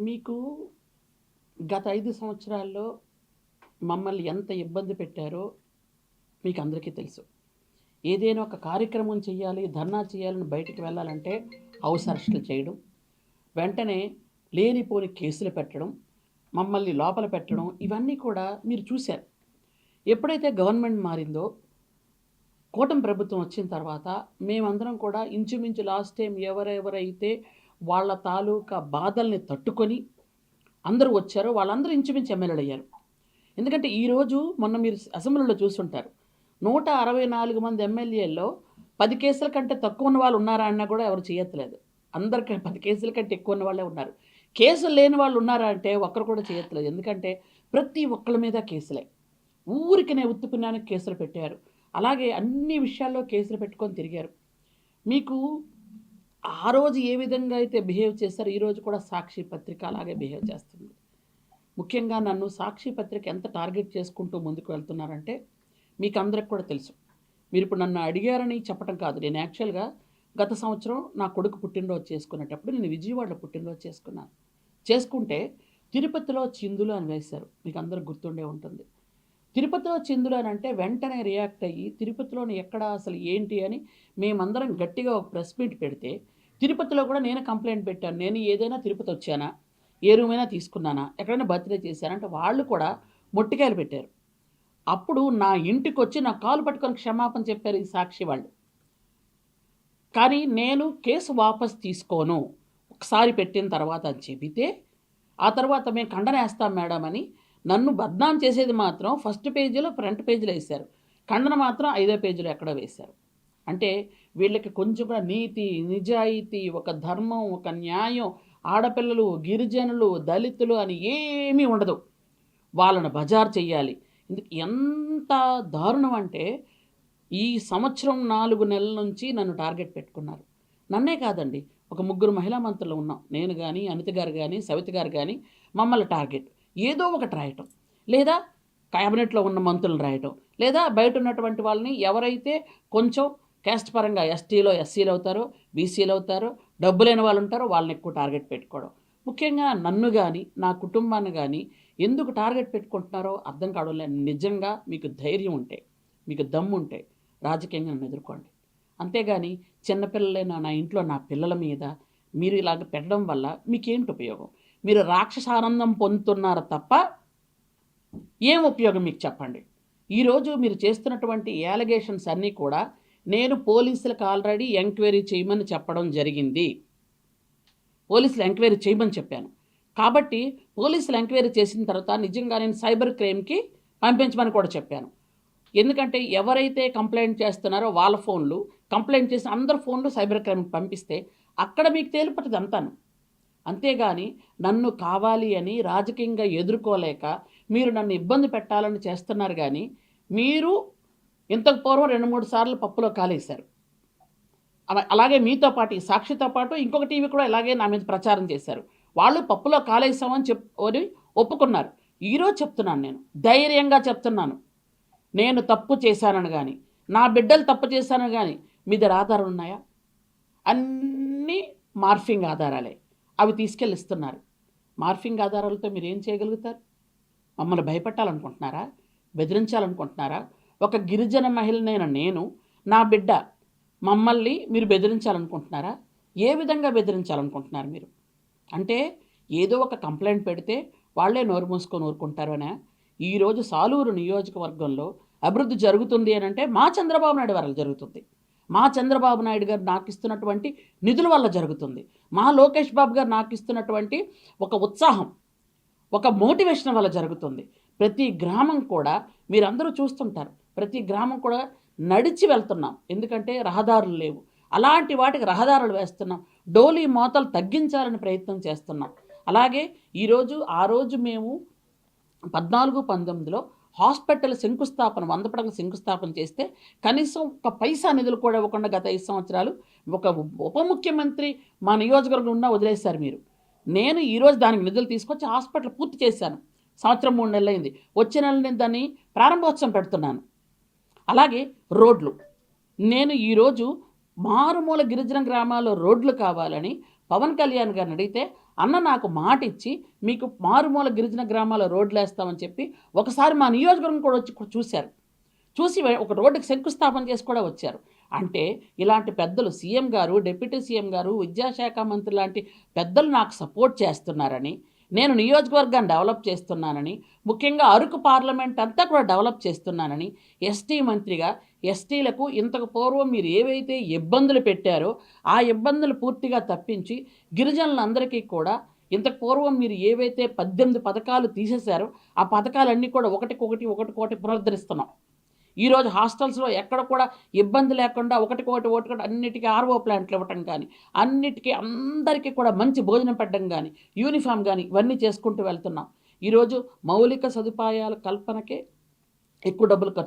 మీకు గత 5 సంవత్సరాల్లో మమ్మల్ని ఎంత ఇబ్బంది పెట్టారో మీకందరికీ తెలుసు. ఏదైనా ఒక కార్యక్రమం చేయాలి, ధర్నా చేయాలని బయటికి వెళ్ళాలంటే హౌస్ అరెస్టులు చేయడం, వెంటనే లేనిపోని కేసులు పెట్టడం, మమ్మల్ని లోపల పెట్టడం ఇవన్నీ కూడా మీరు చూశారు. ఎప్పుడైతే గవర్నమెంట్ మారిందో, కూటమి ప్రభుత్వం వచ్చిన తర్వాత మేమందరం కూడా ఇంచుమించు లాస్ట్ టైం ఎవరెవరైతే వాళ్ళ తాలూకా బాధల్ని తట్టుకొని అందరూ వచ్చారో వాళ్ళందరూ ఇంచుమించు ఎమ్మెల్యేలయ్యారు. ఎందుకంటే ఈరోజు మొన్న మీరు అసెంబ్లీలో చూసుంటారు. 164 మంది ఎమ్మెల్యేల్లో 10 కేసుల కంటే తక్కువ ఉన్న వాళ్ళు ఉన్నారా అన్నా కూడా ఎవరు చేయట్లేదు. అందరికి 10 కేసుల కంటే ఎక్కువ ఉన్న వాళ్ళే ఉన్నారు. కేసులు లేని వాళ్ళు ఉన్నారా అంటే ఒక్కరు కూడా చేయట్లేదు. ఎందుకంటే ప్రతి ఒక్కళ్ళ మీద కేసులే. ఊరికనే ఉత్తుపుణ్యానికి కేసులు పెట్టారు. అలాగే అన్ని విషయాల్లో కేసులు పెట్టుకొని తిరిగారు. మీకు ఆ రోజు ఏ విధంగా అయితే బిహేవ్ చేశారో ఈరోజు కూడా సాక్షి పత్రిక అలాగే బిహేవ్ చేస్తుంది. ముఖ్యంగా నన్ను సాక్షి పత్రిక ఎంత టార్గెట్ చేసుకుంటూ ముందుకు వెళ్తున్నారంటే మీకు అందరికి కూడా తెలుసు. మీరు ఇప్పుడు నన్ను అడిగారని చెప్పడం కాదు. నేను యాక్చువల్గా గత సంవత్సరం నా కొడుకు పుట్టినరోజు చేసుకునేటప్పుడు నేను విజయవాడలో పుట్టినరోజు చేసుకున్నాను. చేసుకుంటే తిరుపతిలో చిందులు అని వేశారు. మీకు అందరికి గుర్తుండే ఉంటుంది. తిరుపతిలో చిందులు అని అంటే వెంటనే రియాక్ట్ అయ్యి తిరుపతిలోని ఎక్కడ అసలు ఏంటి అని మేమందరం గట్టిగా ఒక ప్రెస్ మీట్ పెడితే తిరుపతిలో కూడా నేను కంప్లైంట్ పెట్టాను. నేను ఏదైనా తిరుపతి వచ్చానా, ఏ రూమైనా తీసుకున్నానా, ఎక్కడైనా బర్త్డే చేశానా అంటే వాళ్ళు కూడా మొట్టికాయలు పెట్టారు. అప్పుడు నా ఇంటికి వచ్చి నా కాలు పట్టుకొని క్షమాపణ చెప్పారు ఈ సాక్షి వాళ్ళు. కానీ నేను కేసు వాపస్ తీసుకోను ఒకసారి పెట్టిన తర్వాత అని చెబితే ఆ తర్వాత మేము ఖండన వేస్తాం మేడం అని నన్ను బద్నాం చేసేది మాత్రం ఫస్ట్ పేజీలో ఫ్రంట్ పేజీలో వేశారు. ఖండన మాత్రం 5వ పేజీలో ఎక్కడో వేశారు. అంటే వీళ్ళకి కొంచెం కూడా నీతి, నిజాయితీ, ఒక ధర్మం, ఒక న్యాయం, ఆడపిల్లలు, గిరిజనులు, దళితులు అని ఏమీ ఉండదు. వాళ్ళను బజారు చెయ్యాలి. ఎంత దారుణం అంటే ఈ సంవత్సరం 4 నెలల నుంచి నన్ను టార్గెట్ పెట్టుకున్నారు. నన్నే కాదండి, ఒక 3 మహిళా మంత్రులు ఉన్నాం. నేను కానీ, అనిత గారు కానీ, సవిత గారు కానీ మమ్మల్ని టార్గెట్ ఏదో ఒకటి రాయటం, లేదా క్యాబినెట్లో ఉన్న మంత్రులను రాయటం, లేదా బయట ఉన్నటువంటి వాళ్ళని ఎవరైతే కొంచెం క్యాస్ట్ పరంగా ఎస్టీలో ఎస్సీలు అవుతారో, బీసీలు అవుతారో, డబ్బు లేని వాళ్ళు ఉంటారో వాళ్ళని ఎక్కువ టార్గెట్ పెట్టుకోవడం. ముఖ్యంగా నన్ను కానీ నా కుటుంబాన్ని కానీ ఎందుకు టార్గెట్ పెట్టుకుంటున్నారో అర్థం కావడం లేదు. నిజంగా మీకు ధైర్యం ఉంటే, మీకు దమ్ము ఉంటే రాజకీయంగా నన్ను ఎదుర్కోండి. అంతేగాని చిన్నపిల్లలైన నా ఇంట్లో నా పిల్లల మీద మీరు ఇలాగ పెట్టడం వల్ల మీకేంటి ఉపయోగం? మీరు రాక్షసానందం పొందుతున్నారు తప్ప ఏం ఉపయోగం మీకు చెప్పండి. ఈరోజు మీరు చేస్తున్నటువంటి యాలిగేషన్స్ అన్నీ కూడా నేను పోలీసులకు ఆల్రెడీ ఎంక్వైరీ చేయమని చెప్పడం జరిగింది. పోలీసులు ఎంక్వైరీ చేయమని చెప్పాను. కాబట్టి పోలీసులు ఎంక్వైరీ చేసిన తర్వాత నిజంగా నేను సైబర్ క్రైమ్కి పంపించమని కూడా చెప్పాను. ఎందుకంటే ఎవరైతే కంప్లైంట్ చేస్తున్నారో వాళ్ళ ఫోన్లు, కంప్లైంట్ చేసిన అందరి ఫోన్లు సైబర్ క్రైమ్కి పంపిస్తే అక్కడ మీకు తేలిపోతుంది అంతాను. అంతేగాని నన్ను కావాలి అని రాజకీయంగా ఎదుర్కోలేక మీరు నన్ను ఇబ్బంది పెట్టాలని చేస్తున్నారు. కానీ మీరు ఇంతకు పూర్వం 2-3 సార్లు పప్పులో కాలేశారు. అలాగే మీతో పాటు ఈ సాక్షితో పాటు ఇంకొక టీవీ కూడా ఇలాగే నా మీద ప్రచారం చేశారు. వాళ్ళు పప్పులో కాలేసామని చెప్పి ఒప్పుకున్నారు. ఈరోజు చెప్తున్నాను, నేను ధైర్యంగా చెప్తున్నాను, నేను తప్పు చేశానని కానీ, నా బిడ్డలు తప్పు చేశానని కానీ మీ దగ్గర ఆధారాలు ఉన్నాయా? అన్నీ మార్ఫింగ్ ఆధారాలే. అవి తీసుకెళ్ళి ఇస్తున్నారు. మార్ఫింగ్ ఆధారాలతో మీరు ఏం చేయగలుగుతారు? మమ్మల్ని భయపెట్టాలనుకుంటున్నారా? బెదిరించాలనుకుంటున్నారా? ఒక గిరిజన మహిళనైన నేను, నా బిడ్డ, మమ్మల్ని మీరు బెదిరించాలనుకుంటున్నారా? ఏ విధంగా బెదిరించాలనుకుంటున్నారు మీరు? అంటే ఏదో ఒక కంప్లైంట్ పెడితే వాళ్ళే నోరు మూసుకొని ఊరుకుంటారు అనే. ఈరోజు సాలూరు నియోజకవర్గంలో అభివృద్ధి జరుగుతుంది అని అంటే మా చంద్రబాబు నాయుడు వల్ల జరుగుతుంది. మా చంద్రబాబు నాయుడు గారు నాకు ఇస్తున్నటువంటి నిధుల వల్ల జరుగుతుంది. మా లోకేష్ బాబు గారు నాకు ఇస్తున్నటువంటి ఒక ఉత్సాహం, ఒక మోటివేషన్ వల్ల జరుగుతుంది. ప్రతి గ్రామం కూడా మీరందరూ చూస్తుంటారు. ప్రతి గ్రామం కూడా నడిచి వెళ్తున్నాం. ఎందుకంటే రహదారులు లేవు. అలాంటి వాటికి రహదారులు వేస్తున్నాం. డోలీ మోతలు తగ్గించాలని ప్రయత్నం చేస్తున్నాం. అలాగే ఆ రోజు మేము 14-19లో హాస్పిటల్ శంకుస్థాపన, 100 పడకల శంకుస్థాపన చేస్తే కనీసం ఒక పైసా నిధులు కూడా ఇవ్వకుండా గత 5 సంవత్సరాలు ఒక ఉప ముఖ్యమంత్రి మా నియోజకవర్గం ఉన్నా వదిలేశారు మీరు. నేను ఈరోజు దానికి నిధులు తీసుకొచ్చి హాస్పిటల్ పూర్తి చేశాను. సంవత్సరం 3 నెలలు అయింది. వచ్చే నెల నేను దాన్ని ప్రారంభోత్సవం పెడుతున్నాను. అలాగే రోడ్లు, నేను ఈరోజు మారుమూల గిరిజన గ్రామాల్లో రోడ్లు కావాలని పవన్ కళ్యాణ్ గారిని అడిగితే అన్న నాకు మాట ఇచ్చి మీకు మారుమూల గిరిజన గ్రామాల రోడ్లు వేస్తామని చెప్పి ఒకసారి మా నియోజకవర్గం కూడా వచ్చి చూశారు. చూసి ఒక రోడ్డుకి శంకుస్థాపన చేసి కూడా వచ్చారు. అంటే ఇలాంటి పెద్దలు సీఎం గారు, డిప్యూటీ సీఎం గారు, విద్యాశాఖ మంత్రి లాంటి పెద్దలు నాకు సపోర్ట్ చేస్తున్నారని, నేను నియోజకవర్గాన్ని డెవలప్ చేస్తున్నానని, ముఖ్యంగా అరకు పార్లమెంట్ అంతా కూడా డెవలప్ చేస్తున్నానని, ఎస్టీ మంత్రిగా ఎస్టీలకు ఇంతకు పూర్వం మీరు ఏవైతే ఇబ్బందులు పెట్టారో ఆ ఇబ్బందులు పూర్తిగా తప్పించి గిరిజనులందరికీ కూడా ఇంతకు పూర్వం మీరు ఏవైతే 18 పథకాలు తీసేశారో ఆ పథకాలన్నీ కూడా ఒకటికొకటి పునరుద్ధరిస్తున్నాం. ఈరోజు హాస్టల్స్లో ఎక్కడ కూడా ఇబ్బంది లేకుండా ఒకటి అన్నిటికీ ఆర్ఓ ప్లాంట్లు ఇవ్వటం కానీ, అన్నిటికీ అందరికీ కూడా మంచి భోజనం పెట్టడం కానీ, యూనిఫామ్ కానీ ఇవన్నీ చేసుకుంటూ వెళ్తున్నాం. ఈరోజు మౌలిక సదుపాయాల కల్పనకే ఎక్కువ డబ్బులు ఖర్చు